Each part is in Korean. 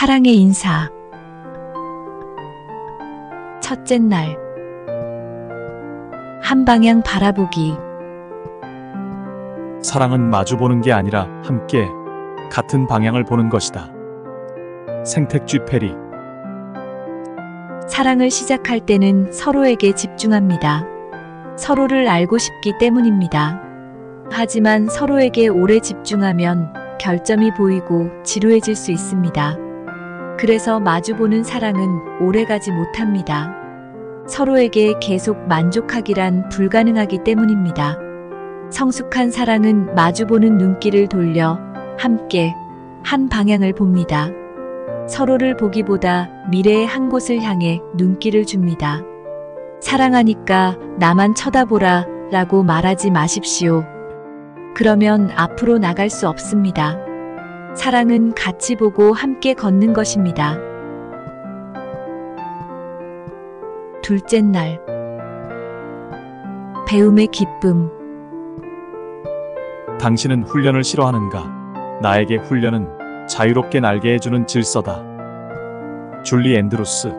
사랑의 인사. 첫째 날. 한 방향 바라보기. 사랑은 마주보는 게 아니라 함께 같은 방향을 보는 것이다. 생택쥐 페리. 사랑을 시작할 때는 서로에게 집중합니다. 서로를 알고 싶기 때문입니다. 하지만 서로에게 오래 집중하면 결점이 보이고 지루해질 수 있습니다. 그래서 마주보는 사랑은 오래가지 못합니다. 서로에게 계속 만족하기란 불가능하기 때문입니다. 성숙한 사랑은 마주보는 눈길을 돌려 함께 한 방향을 봅니다. 서로를 보기보다 미래의 한 곳을 향해 눈길을 줍니다. 사랑하니까 나만 쳐다보라 라고 말하지 마십시오. 그러면 앞으로 나갈 수 없습니다. 사랑은 같이 보고 함께 걷는 것입니다. 둘째 날. 배움의 기쁨. 당신은 훈련을 싫어하는가? 나에게 훈련은 자유롭게 날게 해주는 질서다. 줄리 앤드루스.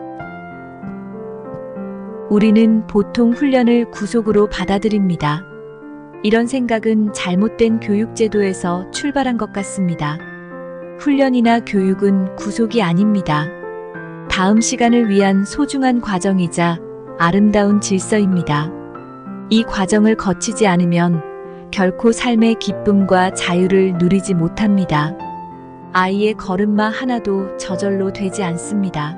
우리는 보통 훈련을 구속으로 받아들입니다. 이런 생각은 잘못된 교육제도에서 출발한 것 같습니다. 훈련이나 교육은 구속이 아닙니다. 다음 시간을 위한 소중한 과정이자 아름다운 질서입니다. 이 과정을 거치지 않으면 결코 삶의 기쁨과 자유를 누리지 못합니다. 아이의 걸음마 하나도 저절로 되지 않습니다.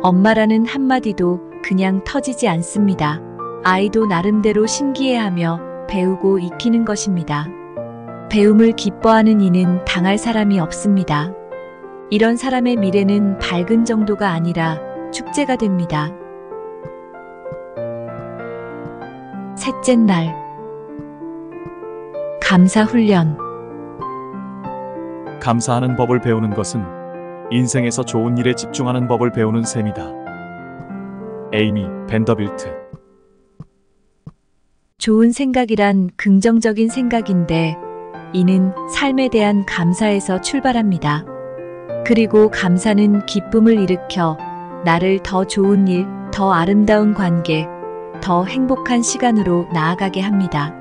엄마라는 한마디도 그냥 터지지 않습니다. 아이도 나름대로 신기해하며 배우고 익히는 것입니다. 배움을 기뻐하는 이는 당할 사람이 없습니다. 이런 사람의 미래는 밝은 정도가 아니라 축제가 됩니다. 셋째 날. 감사 훈련. 감사하는 법을 배우는 것은 인생에서 좋은 일에 집중하는 법을 배우는 셈이다. 에이미 밴더빌트. 좋은 생각이란 긍정적인 생각인데 이는 삶에 대한 감사에서 출발합니다. 그리고 감사는 기쁨을 일으켜 나를 더 좋은 일, 더 아름다운 관계, 더 행복한 시간으로 나아가게 합니다.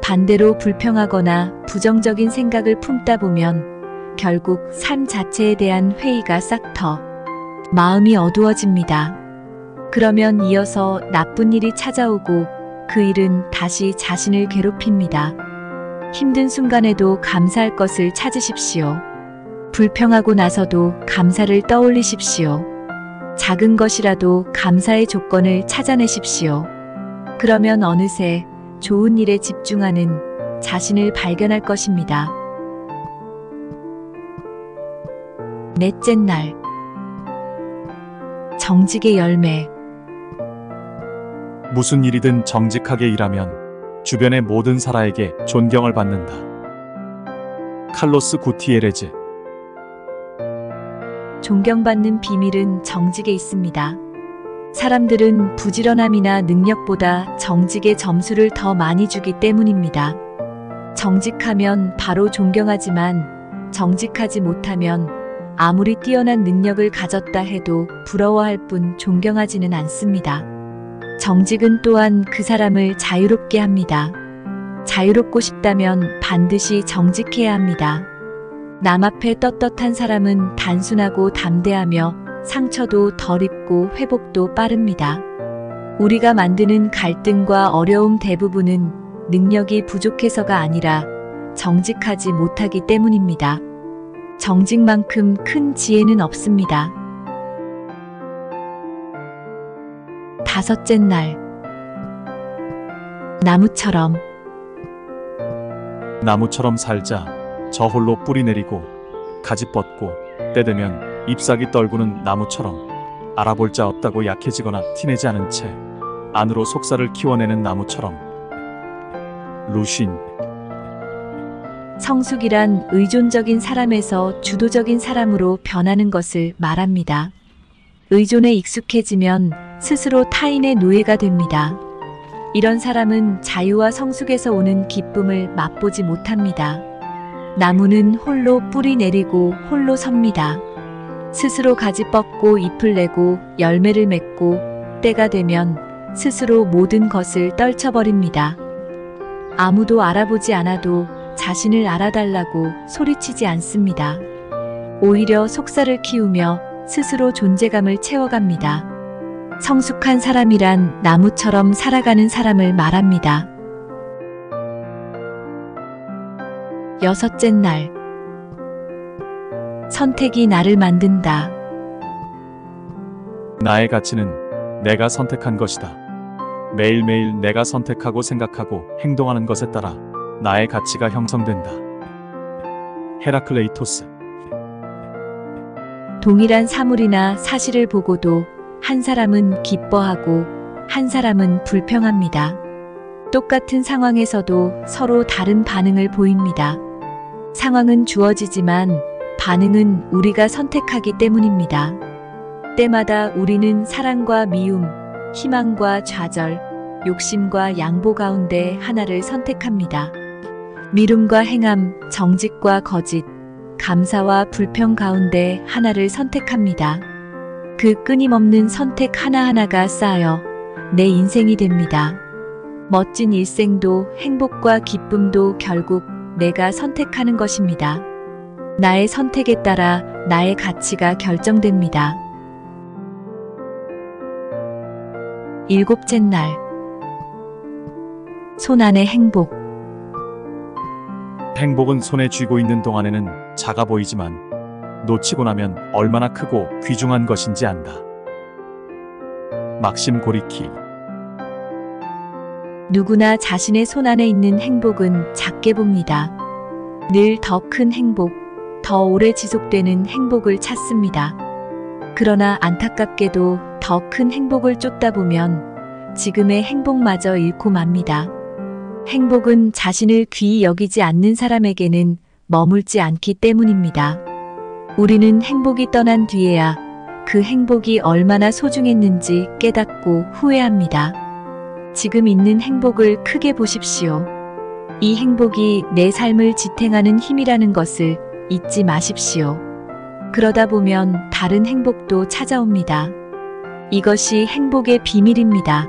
반대로 불평하거나 부정적인 생각을 품다 보면 결국 삶 자체에 대한 회의가 싹터 마음이 어두워집니다. 그러면 이어서 나쁜 일이 찾아오고 그 일은 다시 자신을 괴롭힙니다. 힘든 순간에도 감사할 것을 찾으십시오. 불평하고 나서도 감사를 떠올리십시오. 작은 것이라도 감사의 조건을 찾아내십시오. 그러면 어느새 좋은 일에 집중하는 자신을 발견할 것입니다. 넷째 날. 정직의 열매. 무슨 일이든 정직하게 일하면 주변의 모든 사람에게 존경을 받는다. 칼로스 구티에레즈. 존경받는 비밀은 정직에 있습니다. 사람들은 부지런함이나 능력보다 정직에 점수를 더 많이 주기 때문입니다. 정직하면 바로 존경하지만 정직하지 못하면 아무리 뛰어난 능력을 가졌다 해도 부러워할 뿐 존경하지는 않습니다. 정직은 또한 그 사람을 자유롭게 합니다. 자유롭고 싶다면 반드시 정직해야 합니다. 남 앞에 떳떳한 사람은 단순하고 담대하며 상처도 덜 입고 회복도 빠릅니다. 우리가 만드는 갈등과 어려움 대부분은 능력이 부족해서가 아니라 정직하지 못하기 때문입니다. 정직만큼 큰 지혜는 없습니다. 다섯째 날. 나무처럼. 나무처럼 살자. 저 홀로 뿌리 내리고 가지 뻗고 때 되면 잎사귀 떨구는 나무처럼 알아볼 자 없다고 약해지거나 티내지 않은 채 안으로 속살을 키워내는 나무처럼. 루신. 성숙이란 의존적인 사람에서 주도적인 사람으로 변하는 것을 말합니다. 의존에 익숙해지면 스스로 타인의 노예가 됩니다. 이런 사람은 자유와 성숙에서 오는 기쁨을 맛보지 못합니다. 나무는 홀로 뿌리 내리고 홀로 섭니다. 스스로 가지 뻗고 잎을 내고 열매를 맺고 때가 되면 스스로 모든 것을 떨쳐버립니다. 아무도 알아보지 않아도 자신을 알아달라고 소리치지 않습니다. 오히려 속살을 키우며 스스로 존재감을 채워갑니다. 성숙한 사람이란 나무처럼 살아가는 사람을 말합니다. 여섯째 날. 선택이 나를 만든다. 나의 가치는 내가 선택한 것이다. 매일매일 내가 선택하고 생각하고 행동하는 것에 따라 나의 가치가 형성된다. 헤라클레이토스. 동일한 사물이나 사실을 보고도 한 사람은 기뻐하고 한 사람은 불평합니다. 똑같은 상황에서도 서로 다른 반응을 보입니다. 상황은 주어지지만 반응은 우리가 선택하기 때문입니다. 때마다 우리는 사랑과 미움, 희망과 좌절, 욕심과 양보 가운데 하나를 선택합니다. 미움과 행함, 정직과 거짓, 감사와 불평 가운데 하나를 선택합니다. 그 끊임없는 선택 하나하나가 쌓여 내 인생이 됩니다. 멋진 일생도 행복과 기쁨도 결국 내가 선택하는 것입니다. 나의 선택에 따라 나의 가치가 결정됩니다. 일곱째 날. 손 안의 행복. 행복은 손에 쥐고 있는 동안에는 작아 보이지만 놓치고 나면 얼마나 크고 귀중한 것인지 안다. 막심 고리키. 누구나 자신의 손 안에 있는 행복은 작게 봅니다. 늘 더 큰 행복, 더 오래 지속되는 행복을 찾습니다. 그러나 안타깝게도 더 큰 행복을 쫓다 보면 지금의 행복마저 잃고 맙니다. 행복은 자신을 귀히 여기지 않는 사람에게는 머물지 않기 때문입니다. 우리는 행복이 떠난 뒤에야 그 행복이 얼마나 소중했는지 깨닫고 후회합니다. 지금 있는 행복을 크게 보십시오. 이 행복이 내 삶을 지탱하는 힘이라는 것을 잊지 마십시오. 그러다 보면 다른 행복도 찾아옵니다. 이것이 행복의 비밀입니다.